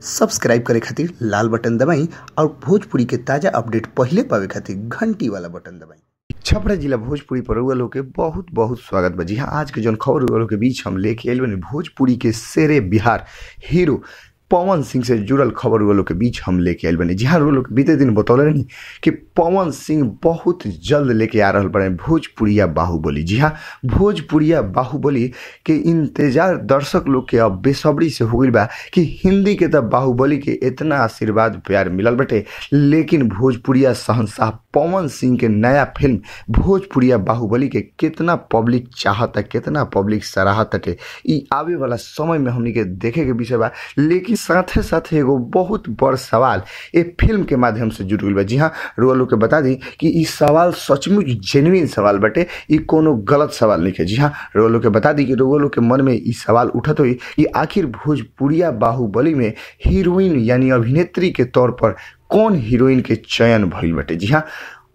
Subscribe करे खातिर लाल button दबाई और भोजपुरी के ताजा अपडेट पहले पावे खातिर घंटी वाला बटन दबाई। छपरा जिला भोजपुरी पर रउआ लोग के बहुत बहुत स्वागत बा। जी हाँ, आज के जौन खबर रउआ लोग के बीच हम लेके आइल बानी भोजपुरी के शेरे बिहार हीरो पवन सिंह से जुड़ल खबर रउआ लोग के बीच हम लेके आइल बानी। जी हाँ, रउआ लोग बीते दिन बतौले रही कि पवन सिंह बहुत जल्द लेके आ रहल बाड़े भोजपुरिया बाहुबली। जी हाँ, भोजपुरिया बाहुबली के इंतजार दर्शक लोग के अब बेसब्री से हो गइल बा कि हिंदी के तब बाहुबली के इतना आशीर्वाद प्यार मिलल बटे, लेकिन भोजपुरिया शहंशाह पवन सिंह के नया फिल्म भोजपुरिया बाहुबली के कितना पब्लिक चाहता, कितना पब्लिक सराहता टे, ई आवे वाला समय में हमनी के देखे के विषय बा। लेकिन साथे साथे एगो बहुत बड़ सवाल ए फिल्म के माध्यम से जुड़ गइल बा। जी हाँ, रउआ लोग के बता दी कि ई सवाल सचमुच जेन्युइन सवाल बटे, ई कोनो गलत सवाल नहीं है। जी हाँ, रउआ लोग के बता दी कि रउआ लोग के मन में ई सवाल उठत हुई कि आखिर भोजपुरिया बाहुबली में हीरोइन यानी अभिनेत्री के तौर पर कौन हीरोइन के चयन भइल बटे। जी हाँ,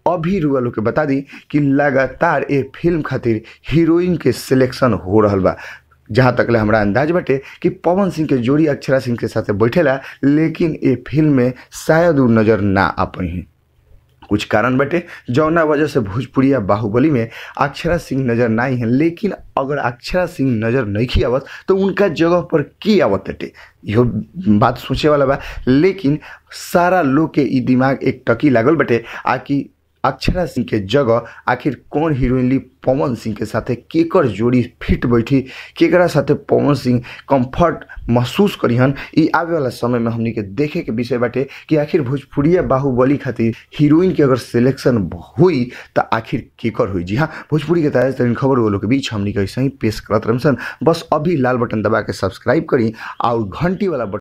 अभी रुआ लोग के बता दी कि लगातार ए फिल्म खातिर हीरोइन के सिलेक्शन हो रहल बा। जहाँ तक ले हमरा अंदाज बटे कि पवन सिंह के जोड़ी अक्षरा सिंह के साथ बैठेला, लेकिन ए फिल्म में शायद वो नज़र ना आ पाई। कुछ कारण बटे जौना वजह से भोजपुरिया बाहुबली में अक्षरा सिंह नज़र ना आई हैं। लेकिन अगर अक्षरा सिंह नज़र नहीं आवत तो उनका जगह पर की आवत हटे, यो बात सोचे वाला बा। लेकिन सारा लोग के ई दिमाग एक टकी लागल बटे आकि अक्षरा सिंह के जगह आखिर कौन हीरोइन ली पवन सिंह के साथे, केकर जोड़ी फिट बैठी, केकरा साथे पवन सिंह कंफर्ट महसूस करिहन। ई आवे वाला समय में हमनी के देखे के विषय बाटे कि आखिर भोजपुरिया बाहुबली खातिर हीरोइन के अगर सिलेक्शन हुई तो आखिर केकर हुई। जी हाँ, भोजपुरी के ताजा तरीन खबर वो लोग के बीच हमनी के ऐसे ही पेश करत रहसन। बस अभी लाल बटन दबा के सब्सक्राइब करी और घंटी वाला बटन